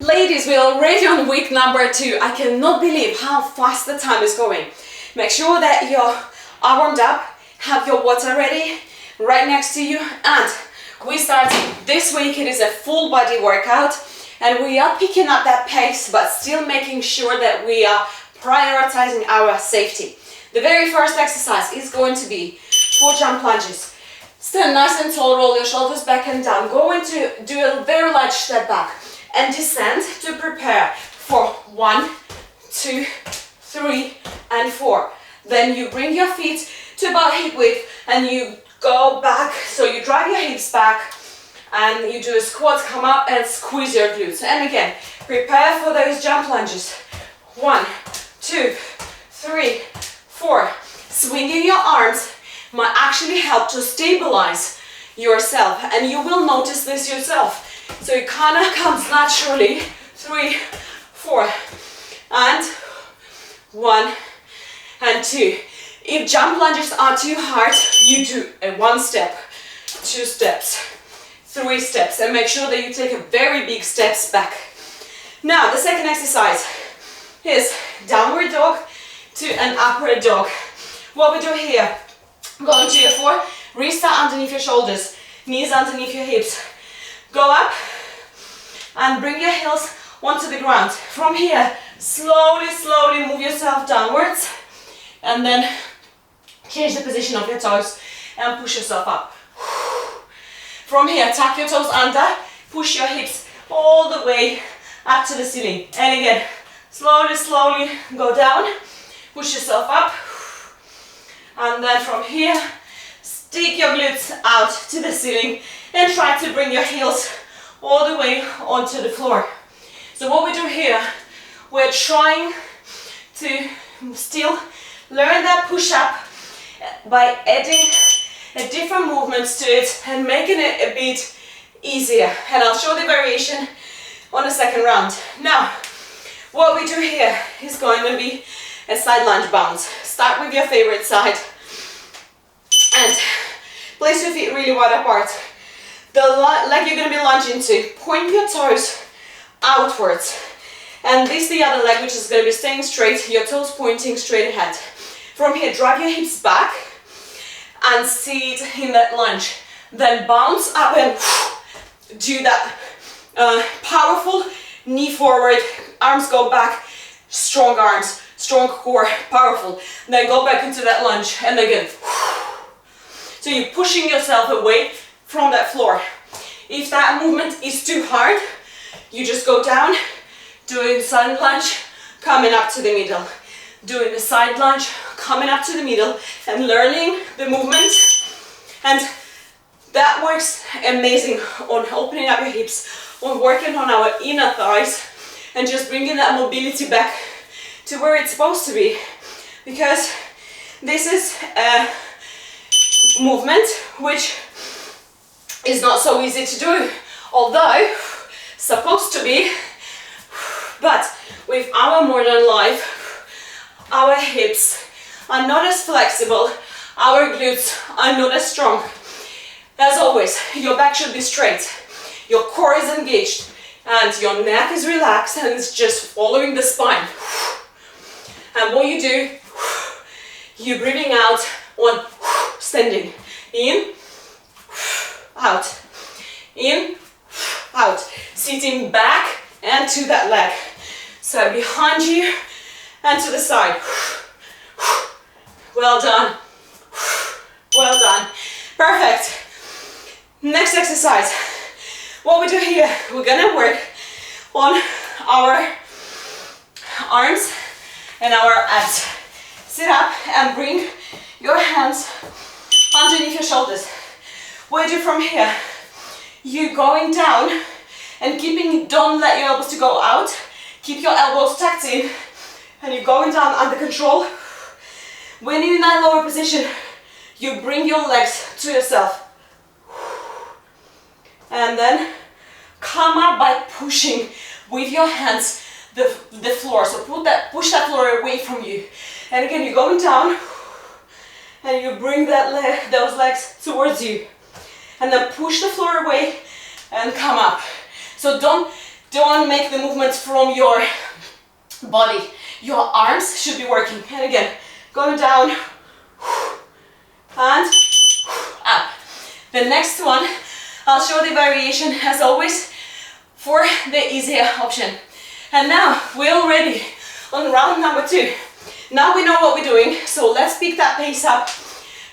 Ladies, we're already on week number 2. I cannot believe how fast the time is going. Make sure that you are warmed up, have your water ready, right next to you, and we start this week. It is a full body workout, and we are picking up that pace, but still making sure that we are prioritizing our safety. The very first exercise is going to be 4 jump lunges. Stand nice and tall, roll your shoulders back and down. Going to do a very large step back and descend to prepare for 1, 2, 3, and 4. Then you bring your feet to about hip width and you go back, so you drive your hips back and you do a squat, come up and squeeze your glutes. And again, prepare for those jump lunges. 1, 2, 3, 4. Swinging your arms might actually help to stabilize yourself, and you will notice this yourself. So it kind of comes naturally. 3, 4, and 1 and 2. If jump lunges are too hard, you do a 1 step, 2 steps, 3 steps, and make sure that you take a very big steps back. Now the second exercise is downward dog to an upward dog. What we do here, going to your 4, wrists are underneath your shoulders, knees underneath your hips. Go up and bring your heels onto the ground. From here, slowly move yourself downwards, and then change the position of your toes and push yourself up. From here, tuck your toes under, push your hips all the way up to the ceiling. And again, slowly go down, push yourself up. And then from here, stick your glutes out to the ceiling and try to bring your heels all the way onto the floor. So what we do here, we're trying to still learn that push-up by adding a different movements to it and making it a bit easier. And I'll show the variation on the second round. Now, what we do here is going to be a side lunge bounce. Start with your favorite side and place your feet really wide apart. The leg you're going to be lunging to, point your toes outwards. And this the other leg, which is going to be staying straight, your toes pointing straight ahead. From here, drive your hips back and sit in that lunge. Then bounce up and do that powerful knee forward, arms go back, strong arms, strong core, powerful. Then go back into that lunge and again. So you're pushing yourself away from that floor. If that movement is too hard, you just go down, doing side lunge, coming up to the middle. Doing a side lunge, coming up to the middle and learning the movement. And that works amazing on opening up your hips, on working on our inner thighs and just bringing that mobility back to where it's supposed to be. Because this is a movement which is not so easy to do, although supposed to be, but with our modern life, our hips are not as flexible, our glutes are not as strong. As always, your back should be straight, your core is engaged, and your neck is relaxed and it's just following the spine. And what you do, you're breathing out on standing. In, out, in, out. Sitting back and to that leg. So behind you and to the side. Well done. Well done. Perfect. Next exercise. What we do here, we're gonna work on our arms and our abs. Sit up and bring your hands underneath your shoulders. What you do from here, you going down and keeping, don't let your elbows to go out. Keep your elbows tucked in and you're going down under control. When you're in that lower position, you bring your legs to yourself. And then come up by pushing with your hands the floor. So push that floor away from you. And again, you're going down and you bring those legs towards you. And then push the floor away and come up. So don't Don't make the movements from your body. Your arms should be working. And again, going down and up. The next one, I'll show the variation as always for the easier option. And now we're already on round number 2. Now we know what we're doing, so let's pick that pace up.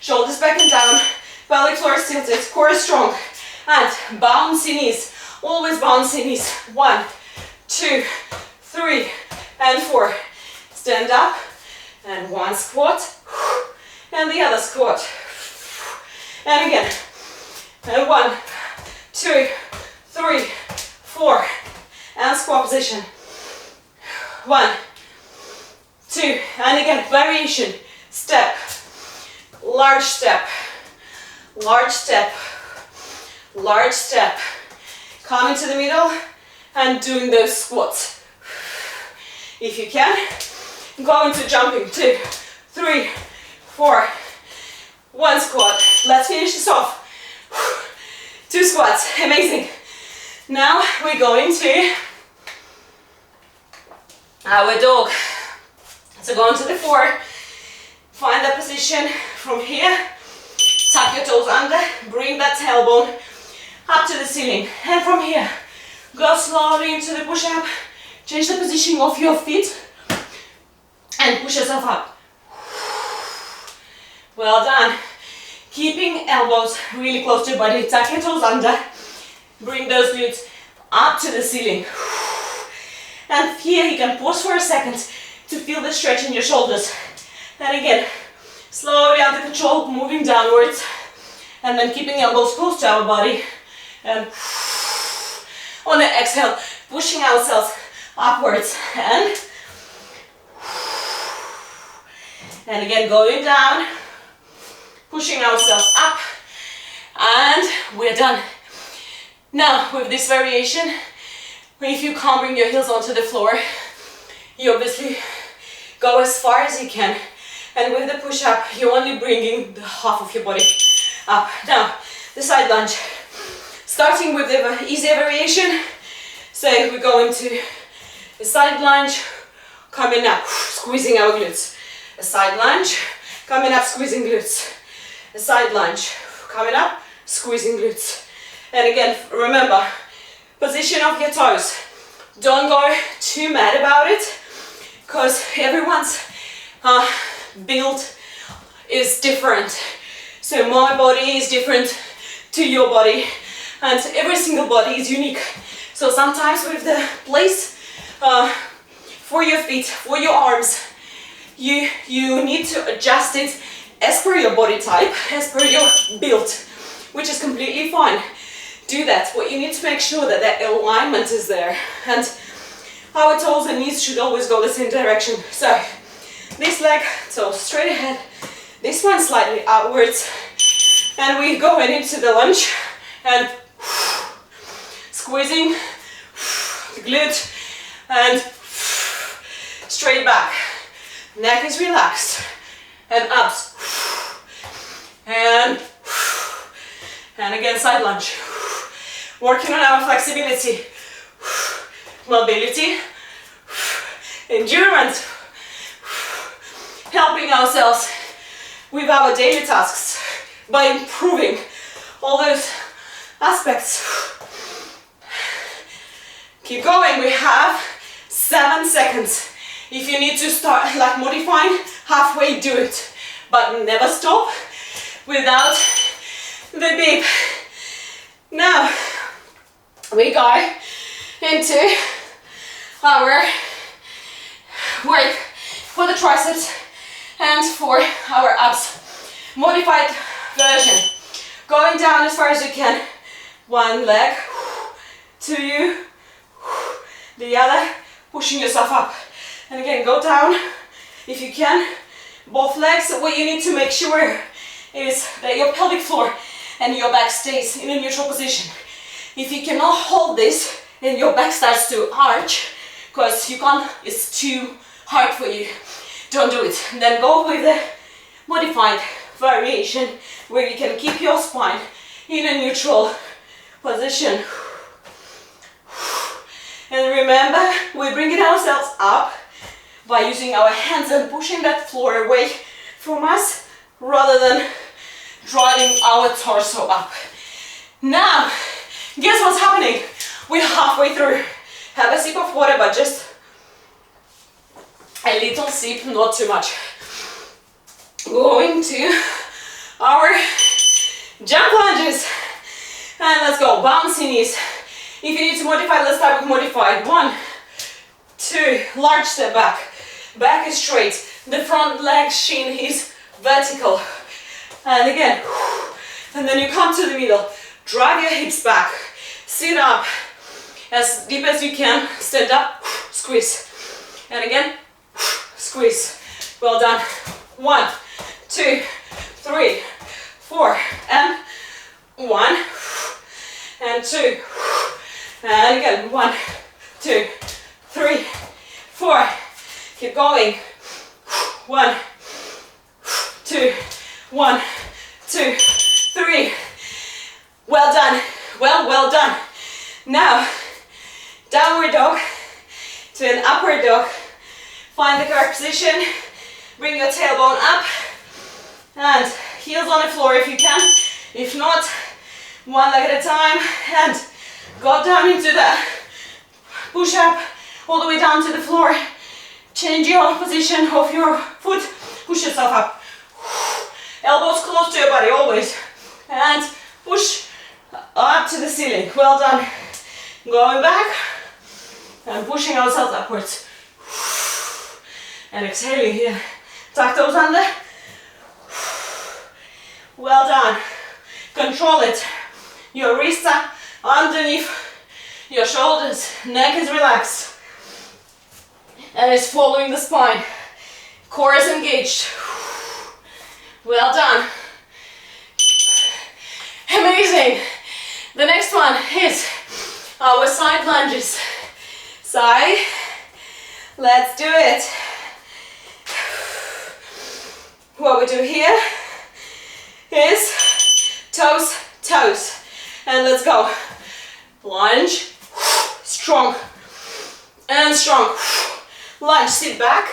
Shoulders back and down, pelvic floor is tilted, core is strong, and bouncy knees. Always bouncy knees. 1, 2, 3, and 4. Stand up, and one squat, and the other squat. And again, and 1, 2, 3, 4, and squat position. 1, 2, and again, variation, step, large step, large step, large step. Come into the middle and doing those squats. If you can, go into jumping. 2, 3, 4, 1 squat. Let's finish this off. 2 squats, amazing. Now we're going to our dog. So go into the floor, find that position from here, tuck your toes under, bring that tailbone up to the ceiling, and from here, go slowly into the push-up, change the position of your feet, and push yourself up. Well done. Keeping elbows really close to your body, tuck your toes under, bring those glutes up to the ceiling. And here you can pause for a second to feel the stretch in your shoulders. And again, slowly under control, moving downwards, and then keeping elbows close to our body. And on the exhale, pushing ourselves upwards. And again, going down, pushing ourselves up, and we're done. Now, with this variation, if you can't bring your heels onto the floor, you obviously go as far as you can, and with the push-up, you're only bringing the half of your body up. Now, the side lunge. Starting with the easier variation, so we go into a side lunge, coming up, squeezing our glutes. A side lunge, coming up, squeezing glutes. A side lunge, coming up, squeezing glutes. And again, remember, position of your toes. Don't go too mad about it, because everyone's build is different. So my body is different to your body, and every single body is unique. So sometimes with the place for your feet, for your arms, you need to adjust it as per your body type, as per your build, which is completely fine. Do that, but you need to make sure that that alignment is there, and our toes and knees should always go the same direction. So this leg, toes straight ahead, this one slightly outwards, and we go into the lunge and squeezing the glute and straight back. Neck is relaxed, and abs, and again side lunge. Working on our flexibility, mobility, endurance, helping ourselves with our daily tasks by improving all those aspects. Keep going, we have 7 seconds. If you need to start like modifying, halfway do it, but never stop without the beep. Now we go into our work for the triceps and for our abs. Modified version. Going down as far as you can. One leg to you, the other, pushing yourself up. And again, go down if you can. Both legs. What you need to make sure is that your pelvic floor and your back stays in a neutral position. If you cannot hold this and your back starts to arch because you can't, it's too hard for you, don't do it. Then go with the modified variation where you can keep your spine in a neutral position. And Remember, we're bringing ourselves up by using our hands and pushing that floor away from us rather than driving our torso up. Now, guess what's happening? We're halfway through. Have a sip of water, but just a little sip, not too much. Going to our jump lunges. And let's go, bouncy knees. If you need to modify, let's start with modified. 1, 2, large step back. Back is straight. The front leg shin is vertical. And again, and then you come to the middle. Drive your hips back. Sit up as deep as you can. Stand up, squeeze. And again, squeeze. Well done. 1, 2, 3, 4, and 1, and 2, and again, 1, 2, 3, 4. Keep going. 1, 2, 1, 2, 3. Well done. Well done. Now, downward dog to an upward dog. Find the correct position. Bring your tailbone up and heels on the floor if you can. If not, one leg at a time, and go down into the push up all the way down to the floor. Change your position of your foot. Push yourself up. Elbows close to your body always. And push up to the ceiling. Well done. Going back and pushing ourselves upwards. And exhaling here. Tuck toes under. Well done. Control it. Your wrists are underneath your shoulders. Neck is relaxed. And it's following the spine. Core is engaged. Well done. Amazing. The next one is our side lunges. Side. Let's do it. What we do here is toes, toes. And let's go. Lunge, strong, and strong. Lunge, sit back,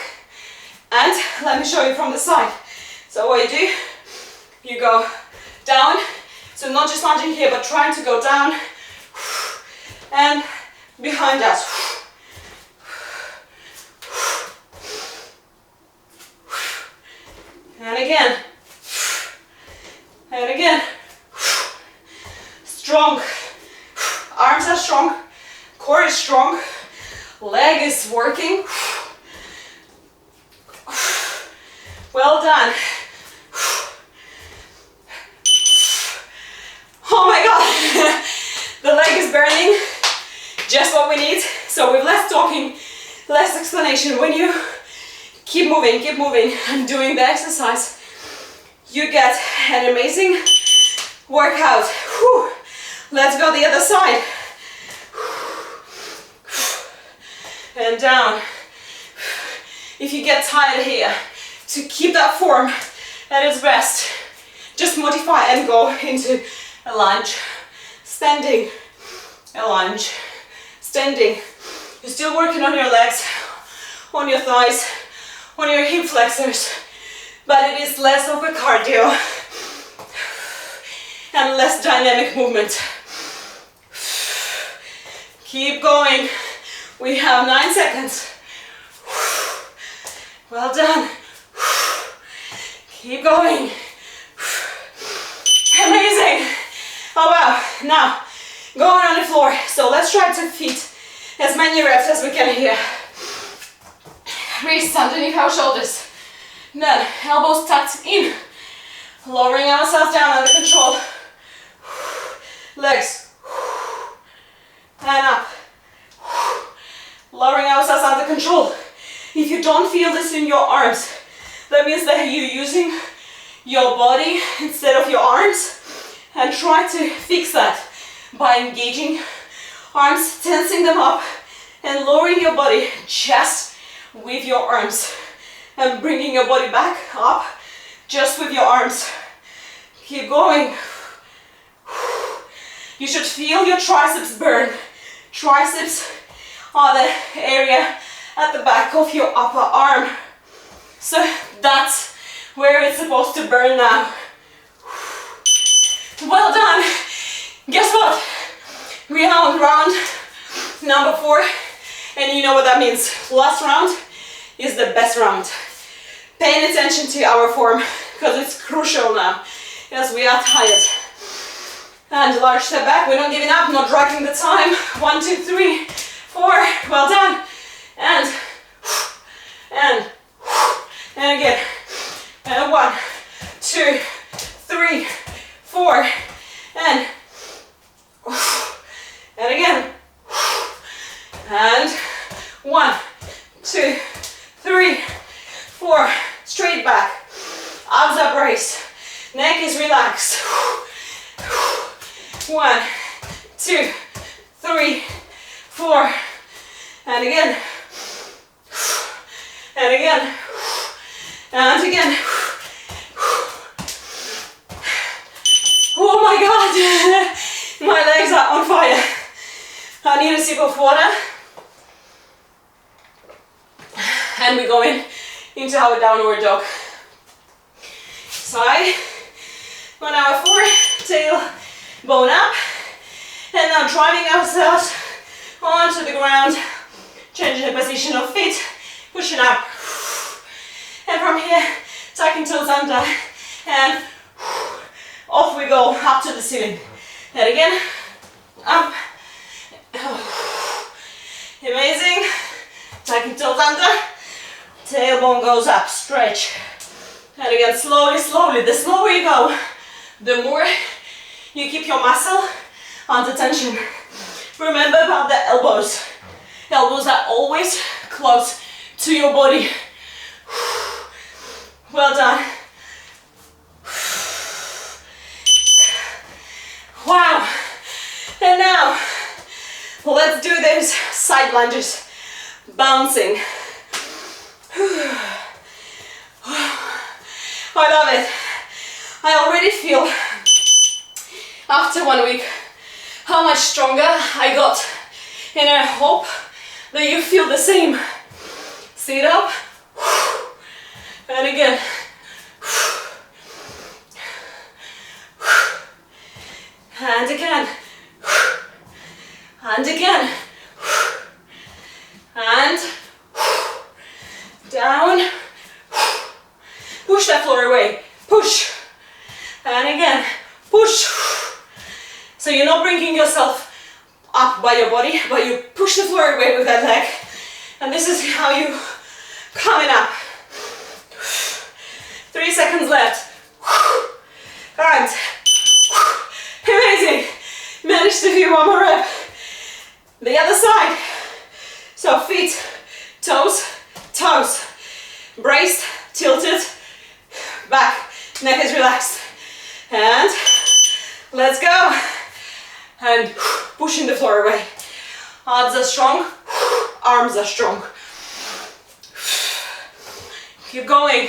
and let me show you from the side. So what you do, you go down, so not just lunging here, but trying to go down, and behind us. And again, and again. Strong, arms are strong, core is strong, leg is working. Well done. Oh my God, the leg is burning, just what we need. So with less talking, less explanation, when you keep moving and doing the exercise, you get an amazing workout. Whew. Let's go the other side. And down. If you get tired here, to keep that form at its best, just modify and go into a lunge. Standing, a lunge. Standing. You're still working on your legs, on your thighs, on your hip flexors, but it is less of a cardio and less dynamic movement. Keep going. We have 9 seconds. Well done. Keep going. Amazing. Oh wow. Now, going on the floor. So let's try to fit as many reps as we can here. Wrists underneath our shoulders. Then elbows tucked in. Lowering ourselves down under control. Legs. And up. Lowering ourselves under control. If you don't feel this in your arms, that means that you're using your body instead of your arms. And try to fix that by engaging arms, tensing them up, and lowering your body just with your arms. And bringing your body back up just with your arms. Keep going. You should feel your triceps burn. Triceps are the area at the back of your upper arm. So that's where it's supposed to burn now. Well done. Guess what? We are on round number 4, and you know what that means. Last round is the best round. Paying attention to our form because it's crucial now as we are tired. And large step back, we're not giving up, not dragging the time. 1, 2, 3, 4, well done. And again. And 1, 2, 3, 4, and again. And 1, 2, 3, 4, straight back. Abs are braced. Neck is relaxed. 1, 2, 3, 4, and again. And again. And again. Oh my God, my legs are on fire. I need a sip of water. And we're going into our downward dog. Side, on our 4, tail bone up. And now driving ourselves onto the ground, changing the position of feet, pushing up. And from here, tucking toes under, and off we go, up to the ceiling. And again, up. Amazing. Tucking toes under, tailbone goes up, stretch. And again, slowly, slowly. The slower you go, the more you keep your muscle under tension. Remember about the elbows. Elbows are always close to your body. Well done. Wow. And now, let's do those side lunges, bouncing. I love it. I already feel, after 1 week, how much stronger I got. And I hope that you feel the same. Sit up. And again. And again. And again. And down. Push that floor away. Push. And again. Push. So you're not bringing yourself up by your body, but you push the floor away with that leg. And this is how you coming up. 3 seconds left. And amazing. Managed to do 1 more rep. The other side. So feet, toes, toes. Braced, tilted, back. Neck is relaxed. And let's go. And pushing the floor away. Abs are strong. Arms are strong. Keep going.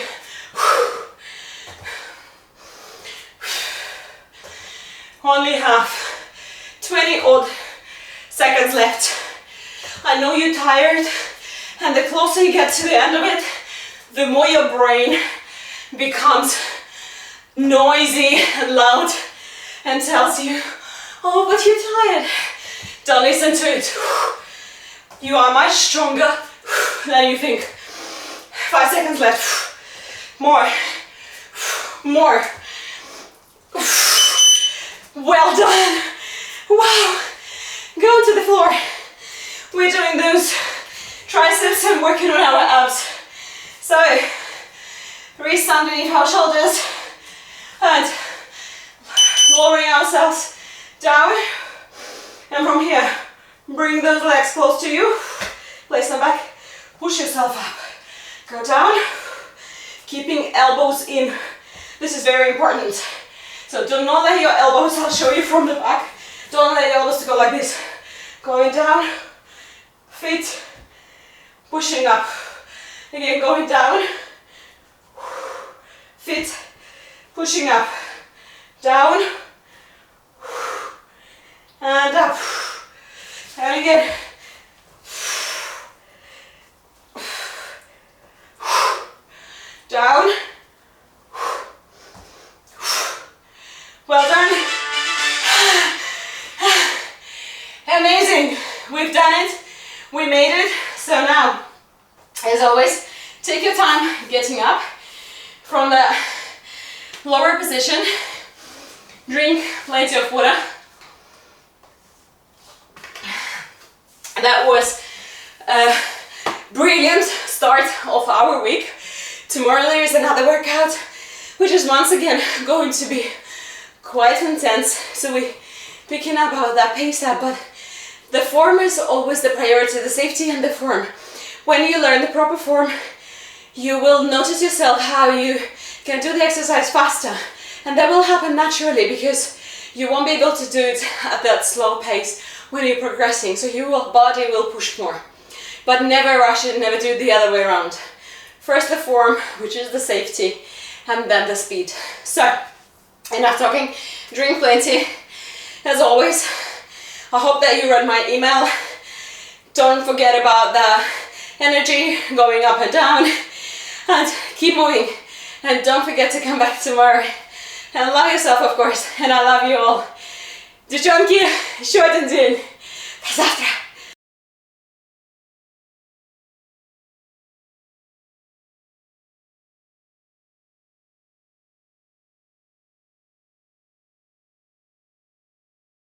Only have 20 odd seconds left. I know you're tired, and the closer you get to the end of it, the more your brain becomes noisy and loud and tells you, oh, but you're tired. Don't listen to it. You are much stronger than you think. 5 seconds left. More. More. Well done. Wow. Go to the floor. We're doing those triceps and working on our abs. So, wrists underneath our shoulders and lowering ourselves down. And from here, bring those legs close to you. Place them back. Push yourself up. Go down. Keeping elbows in. This is very important. So do not let your elbows, I'll show you from the back. Don't let your elbows go like this. Going down. Feet. Pushing up. Again, going down. Feet. Pushing up. Down. And up. And again. We made it. So now, as always, take your time getting up from the lower position. Drink plenty of water. That was a brilliant start of our week. Tomorrow there is another workout, which is once again going to be quite intense. So we're picking up that pace up, but the form is always the priority, the safety and the form. When you learn the proper form, you will notice yourself how you can do the exercise faster, and that will happen naturally because you won't be able to do it at that slow pace when you're progressing, so your body will push more. But never rush it, never do it the other way around. First the form, which is the safety, and then the speed. So, enough talking, drink plenty. As always, I hope that you read my email. Don't forget about the energy going up and down, and keep moving. And don't forget to come back tomorrow. And love yourself, of course, and I love you all. Девчонки, еще один день. До завтра.